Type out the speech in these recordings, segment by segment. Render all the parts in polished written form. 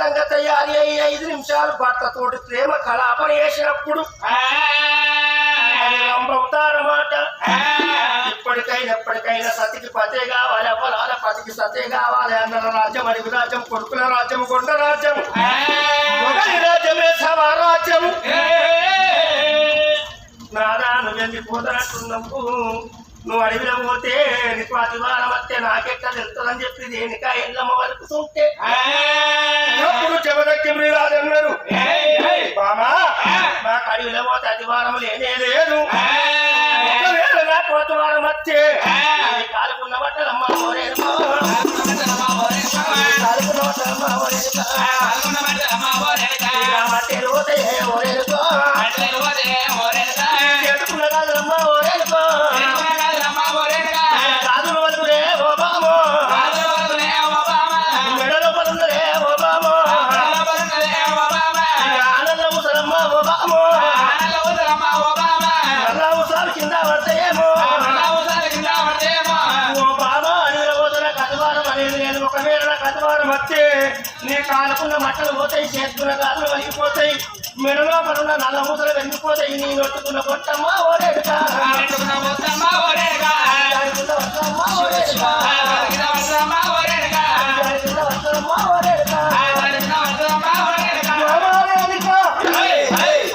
అందంగా తయారీ అయి 5 నిమిషాలు భర్తతోటి ప్రేమ కలాపన చేసినప్పుడు రంభవుతారన్నమాట. ఎప్పటికైనా సతికి పతే కావాలి, అవ్వలాల పతికి సతే కావాలి. అన్నల రాజ్యం, అడివి రాజ్యం, కొడుకుల రాజ్యం, కొండ రాజ్యం, మొదటి రాజ్యమే సవారాజ్యం. నాదా నువ్వు వెళ్ళిపోతానంటున్నావు, నువ్వు అడవిలో పోతే నీకు అతివారం వస్తే నాకెట్లా తెలుస్తుందని చెప్పి దేనికా ఎల్లమ్మ వలుకుతుంటే అప్పుడు చెమదక్కి రాజన్నారు, బామా నాకు అడవిలో పోతే అతివారం లేనే లేదు, ఒకవేళ నా పోతవారం వస్తే కాలుకున్న బట్టలమ్మ ఓరేనుకో, కాలుకున్న బట్టలమ్మ ఓరేనుకో, చెట్టుకున్న కాదులమ్మ ఓరేనుకో, కాదులు వద్దురే ఓ బామో, మెడలో పడుందరే ఓ బామో, ఆనంద ముసలమ్మ ఓ బామో, నల్ల ముసాలు కింద పడతాయేమో ఓ బామా. అడవిలో పోతున్న కథవారం అనేది నేను ఒకవేళ నా కథవారం వస్తే నీ కాలుకున్న మట్టలు పోతాయి, చేసుకున్న కాదులు వలిగిపోతాయి, మెడలో పడున్న నల్ల ముసలు వెళ్ళిపోతాయి, నీ నొట్టుకున్న పొట్టమ్మ ఓరేడుగా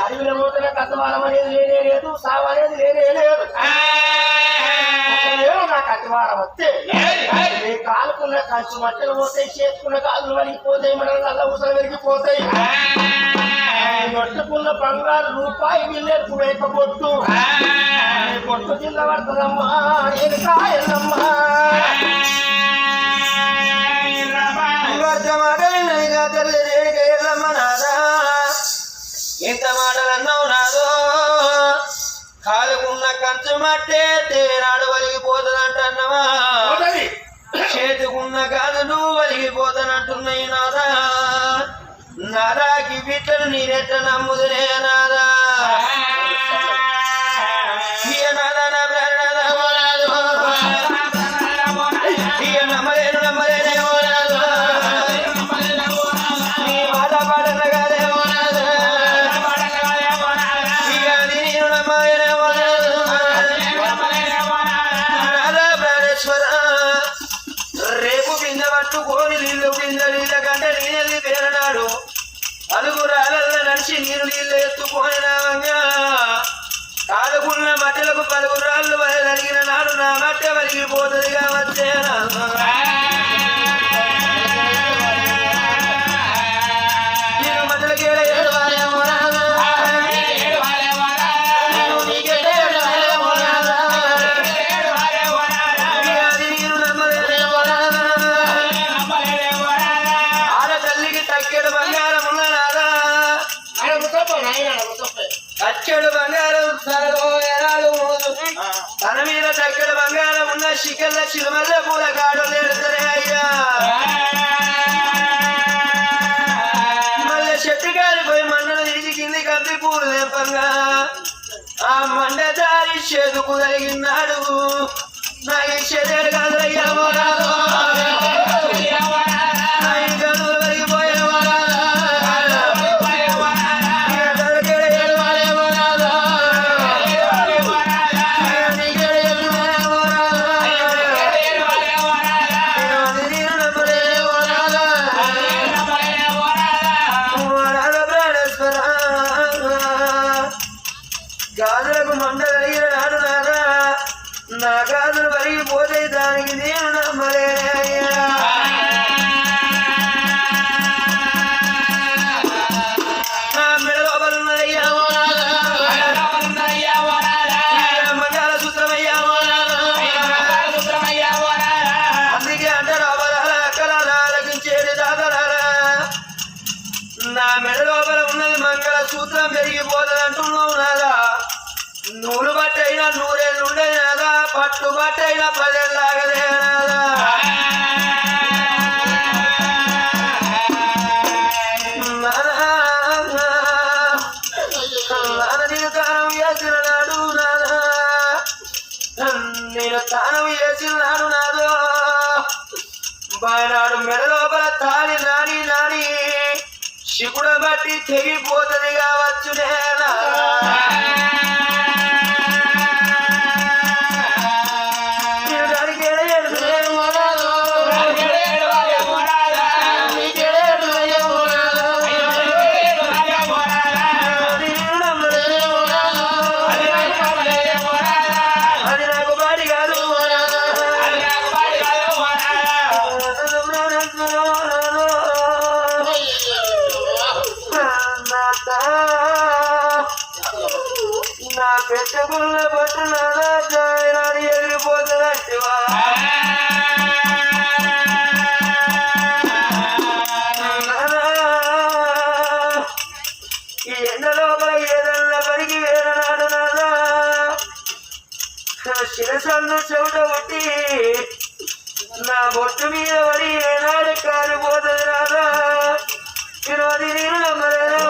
అడవిలో పోతున్న కథవారం అనేది లేనే లేదు, సావు అనేది లేనే లేదు. నా కథవారం వస్తే నీ కాలుకున్న కంచు మట్టలు పోతాయి, చేసుకున్న కాదులు వలిగిపోతాయి, మెడలు నల్ల ముసలు వెలిగిపోతాయి, నొట్టుకున్న బంగారు రూపాయి బిల్లెట్టు వేయకపోతూ పొట్టు కింద పడుతుందమ్మా ఎల్లమ్మా. ఇంత మాటలన్నావు నాదో, కాలుకున్న కంచు మట్టే తేనాడు వలిగిపోతుందంటన్నవా, చేతుకున్న కాదు నువ్వు వలిగిపోతానంటున్నాయి నాదా. నాదాకి బిడ్డలు నేనెట్ట నమ్ముదులే నాదా, రేపు కింద పట్టుకొని నీళ్ళు కింద నీళ్ళ కంటే నీళ్ళి పేరనాడు అలుగురాలల్ల నడిచి నీరు నీళ్ళు ఎత్తుకొని నావంగా కాలుకున్న మట్టలకు పలుగురాళ్ళు అడిగిన నాడు నా మట్టె వలిగిపోతుంది కావచ్చే నేను మట్టలకి అచ్చడు బంగారం తన మీద చక్కడు బంగారం ఉన్న చికెన్ల చిరుమల్ల పూల కాడు నేడుతారే అయ్యా. మళ్ళీ చెట్టు కాలిపోయి మండలు తీసి కింది కంది పూలు లేపంగా ఆ మండ దారి చేతుకు కలిగినాడు, నాకు ఇచ్చేదేడు కాదులయ్యా మోరాలు గాజులకు మండ కలిగిన నాడు నాదా, నా గాజులు వరిగిపోతే దానికి నేను నమ్మలేనే అయ్యా. నా మెడ లోపలున్నదయ్యా మంగళ సూత్రమయ్యా, అందుకే అంటారు అబలాల అక్కలాల ఆలకించేది దాతలాల. నా మెడ లోపల ఉన్నది మంగళ సూత్రం పెరిగిపోతుంది అంటున్నావు నాదా. నూలు బట్టైనా నూరేళ్ళు ఉండే నాదా, పట్టు బట్టైనా 10 ఏళ్ళలాగలే నాదా. నేను తానం వేసిన నాడు నాదా, నేను తానం వేసిన నాడు నాదో బానాడు మెడ లోపల తాళి నాని నాని శికుడ బట్టి తెగిపోతుంది కావచ్చు నేనా నా పెద్దగుళ్ళ బట్టు నాని ఎగిరిపోతుందంటివా ఈ ఎండలో ఏదన్నా పడికి వేరనాడు నాదా శిరసన్ను చెవుట ఉట్టి నా బొట్టు మీద పడి ఏనాడు కాలిపోతుంది రాదా వినోది నేను నమ్మలేదు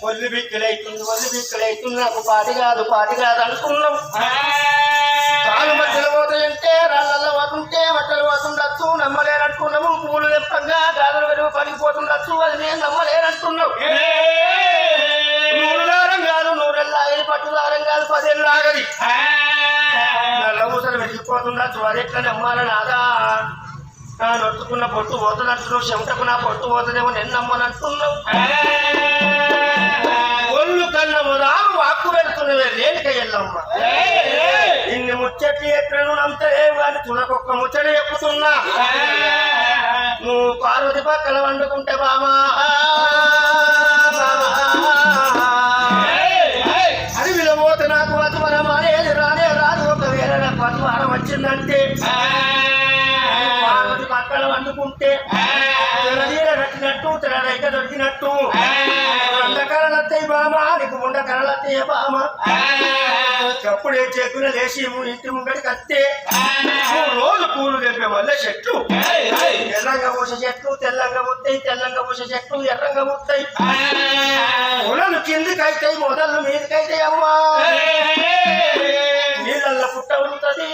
ఒళ్ళు బిక్కులైతుంది నాకు పాటి కాదు అనుకున్నాం కాలు మధ్యలో పోతాయంటే రాళ్ళల్లో పోతుంటే మట్టలు పోతుండొచ్చు నమ్మలేనట్టుకున్నాము పూలు తెప్పంగా గాజులు వెలుగు పడిపోతుండొచ్చు అది నేను నమ్మలేనట్టున్నావు నూరులారం కాదు నూరెళ్ళాగది పట్టుదారం కాదు 10 ఏళ్ళు ఆగది నల్ల ఊసలు వెళ్ళిపోతుండొచ్చు అది ఎట్లా నమ్మాలని ఆదా నా నొట్టుకున్న పొట్టు పోతున్నట్టున్నావు చెమటకు నా పొట్టు పోతుందేమో నేను నమ్మనంటున్నావు ఒళ్ళు కన్నముదా వాక్కు వెళ్తున్నవే రేణుక ఎల్లమ్మ ఇన్ని ముచ్చట్లు ఎట్లను నమ్ముతావు కానీ తునకొక్క ముచ్చట చెప్పుతున్నా నువ్వు పార్వతి పక్కన వండుకుంటే బామా అడవిలో పోతే నాకు వతువరం అనేది రానే రాదు ఒకవేళ నాకు వతువారం వచ్చిందంటే పార్వతి పక్కన వండుకుంటే తెరదీర కట్టినట్టు తెరరైక దొరికినట్టు కరలత్తయ్య బామా నీకు ముండ కరలత్తయ్య బామా అప్పుడే చెక్కున లేచి ఇంటి ముంగడికి అత్తే రోజు పూలు తెంపే వల్ల చెట్లు ఎర్రంగా పూస చెట్లు తెల్లంగా ముత్తాయి తెల్లంగా పూస చెట్లు ఎర్రంగా ముత్తాయి పొలలు కిందికి అవుతాయి మొదళ్ళు మీదకైతాయి అమ్మా నీళ్ళల్లో పుట్ట ఉడుతుంది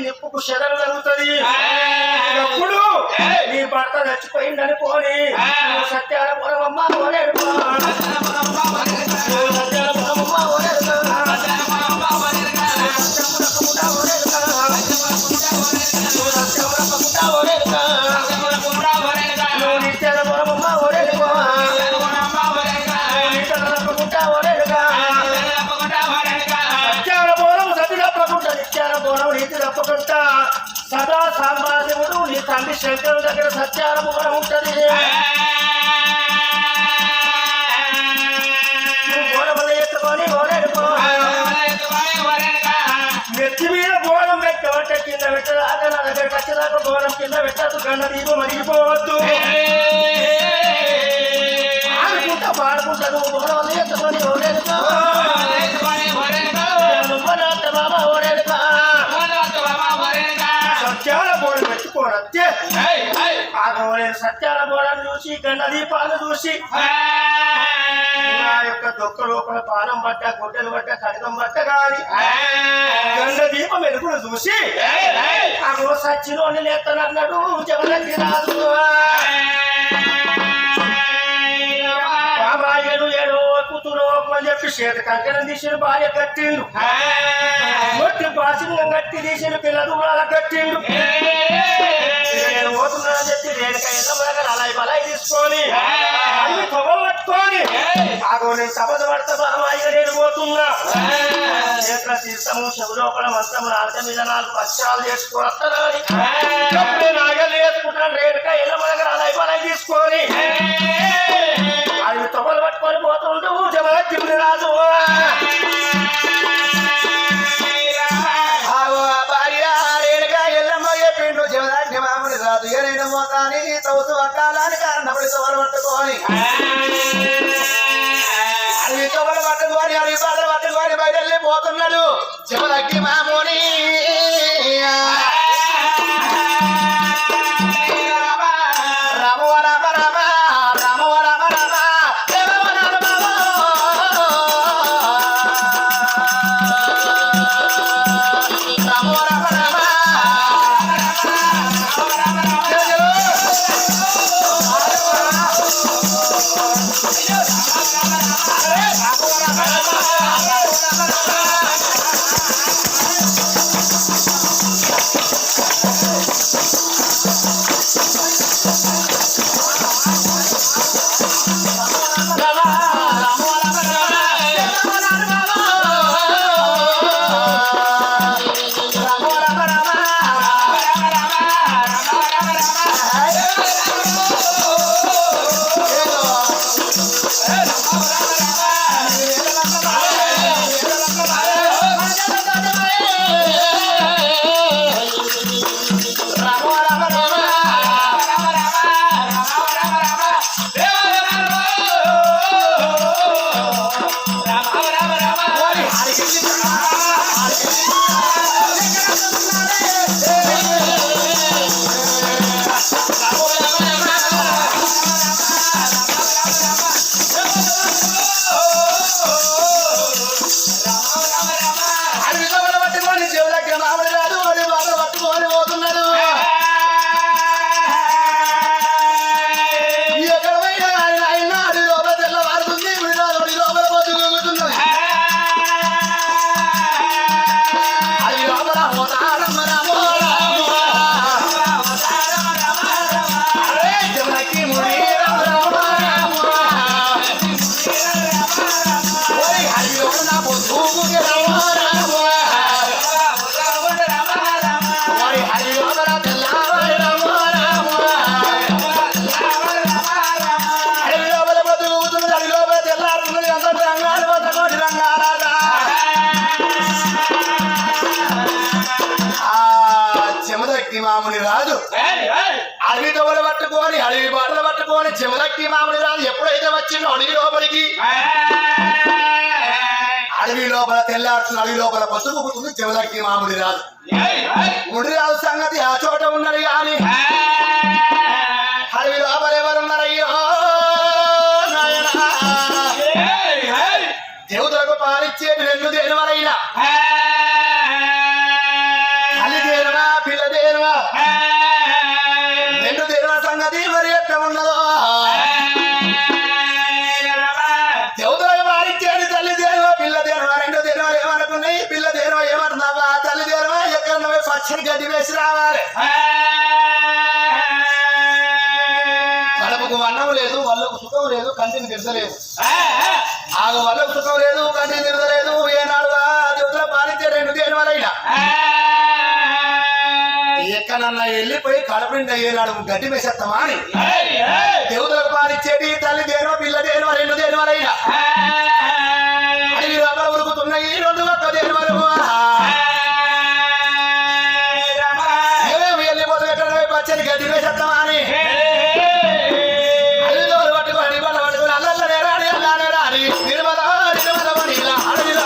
నిప్పుకు చెదలు తగ్గుతుంది ఎప్పుడు నీ భర్త చచ్చిపోయిందని పోని సత్యాల పొరమమ్మ ఓనేడుకో సత్యాల పొరమమ్మ ఓనేడుకో నువ్వు నిత్యాల పొరమమ్మ ఓనేడుకో సత్యాల పొరం నీతి తప్పకుండా సదా సాంబాద్యముడు నీ తండ్రి శంకరు దగ్గర సత్యాల పొరం ఉంటది ఎత్తుకొని ఓడేడుకో నెత్తి మీద బోనం పెట్టబట్టే కింద పెట్టదాకా నా దగ్గరికి వచ్చేదాకా బోనం కింద పెట్టద్దు గండ దీపం మరిగిపోవద్దు ఆడుకుంటా పాడుకుంటా నువ్వు బోనం ఎత్తుకొని ఓడేడుకో బాబా ఓడేడుకో సత్యాల బోనం పెట్టుకోరత్తే సత్యాల బోనం చూసి గండ దీపాలు చూసి నా యొక్క దొక్క లోపల పానం పట్ట గుడ్డలు పట్ట కడకం పట్ట గాని గండ దీపం వెలుగులు చూసి అగో సచ్చినోని లేతనన్నాడు జగదగ్గి రాదు బాబాయ్యను ఏడో కూతురు అని చెప్పి చేత కంకణం తీసిన భార్య కట్టిండు మొట్టి బాసింగం కట్టి తీసిన పిల్ల దూరాల కట్టిండు నేను పోతున్నానని చెప్పి రేణుక ఎల్లమ్మగా అలాయి బలాయి తీసుకొని అన్ని కొమ్మలు పట్టుకొని ఆగో నేను సబద పడతా బాబాయ్య నేను పోతున్నా చేతుల తీర్థము చెవులోపల మంత్రము నాట మీద 4 పక్షాలు చేసుకోవస్తానని నాగలు వేసుకుంటాను రేణుక ఎల్లమ్మగా అలాయి బలాయి తీసుకొని అవి తొమ్మలు పట్టుకొని పోతుంటూ జమలక్ష్మి రాజు భార్య రేణుక ఎల్లమ్మ చెప్పిండు జమలక్ష్మి మామూలు రాదు ఏదైనా మోకాని తవ్వుతూ పట్టాలని కారణప్పుడు తొమ్మలు పట్టుకొని అవి తొమ్మలు పట్టుకొని అవి పాటలు పట్టుకొని బయటెళ్ళి పోతున్నాడు చెమలకి మామూని రామ రామ రామ రామ రామ రామ మామూలు రాజు అడవి దొంగలు పట్టుకొని అడవి బాటలు పట్టుకొని చెమలక్కి మామూలు రాజు ఎప్పుడైతే వచ్చిందో అడవి లోపలికి అడవి లోపల తెల్లాడుతున్న అడవి లోపల పసుపుతుంది చెమలక్కి మామూలు రాజు ముడి రాజు సంగతి ఆ చోట ఉన్నది కానీ అడవి లోపల ఎవరున్నారయ్యో దేవతలకు పాలిచ్చేది రెండు దేనివరైనా రెండు దేవత సంగతి మరి ఎట్లా ఉన్నదో దేవతలకు పాలిచ్చేది తల్లి దేవ పిల్ల దేవ రెండు దేవాలు ఏమనుకున్నాయి పిల్ల దేవ ఏమంటున్నావా తల్లి దేవ ఎక్కడ పచ్చని గడ్డి వేసి రావాలి కడుపుకు అన్నం లేదు వాళ్ళకు సుఖం లేదు కంటిని తిరగలేదు ఆగ వాళ్ళకు సుఖం లేదు కంటిని తిరగలేదు ఏనాడు దేవతలు పాలిచ్చే రెండు దేవాలైనా ఎక్కడన్నా వెళ్ళిపోయి కడుపు నిండా ఏనాడు గడ్డి వేసేస్తామా అని దేవతలకు పాలిచ్చేది తల్లి దేవ పిల్ల దేవ రెండు దేవాలైనా అడవి లోపల ఉరుకుతున్నాయి రెండు ఒక్క దేవాలు వెళ్ళిపోతే ఎక్కడ పచ్చని గడ్డి వేసేస్తామా అని అడవిలో పట్టుకొని బల పట్టుకొని అల్లనే రాని అల్లానే రాని నిర్మల నిర్మల ఇలా అడవిలో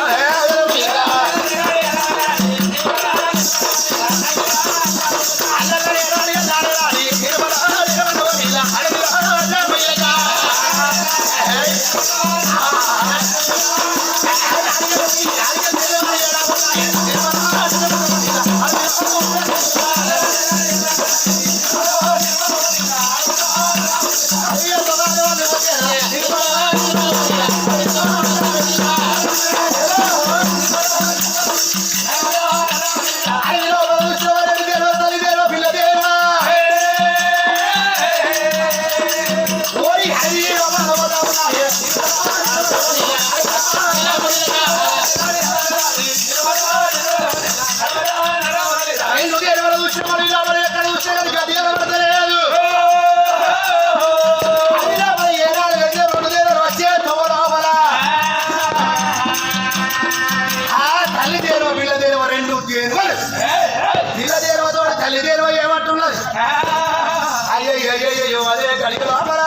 అయ్యో అదే కడికి లోపల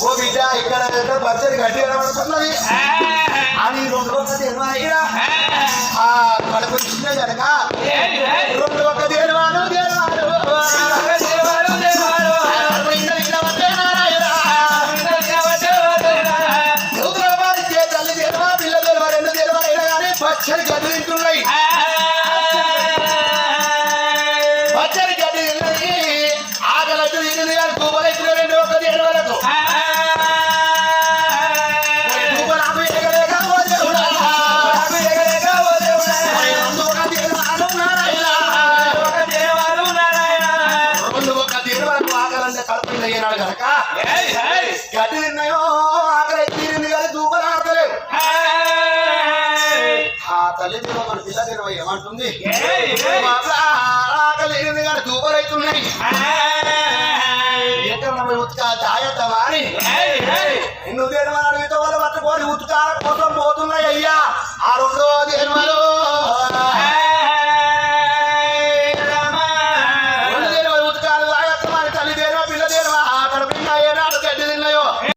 ఓ బిడ్డ ఇక్కడ పచ్చడి గడ్డి కనబడుతున్నది అని రెండు రోజులు వాళ్ళకు చిన్న కనుక రెండు ఒక దేవాలు తల్లి దేవా పిల్ల దేవా రెండు దేవాలైనా కానీ పచ్చడి గడ్డి తింటున్నాయి పచ్చడి గడ్డి తిన్నది ఆకలైతే తిన్నది కానీ తూపలైతే రెండు ఒక దేవాలకు కనుక గడ్డి తిన్నాయో ఆకలి తీరింది కానీ దూపలు ఆడతలేవు ఆ తల్లి మన పిల్ల తినవ ఏమంటుంది ఆకలి తీరింది కానీ దూపలు అవుతున్నాయి ఎక్కడ ఉతుకా తాగద్దామా అని ఎన్నో దేని అడిగితే వాళ్ళు పట్టుకొని ఉతుకాల కోసం పోతున్నాయి అయ్యా ఆ రెండు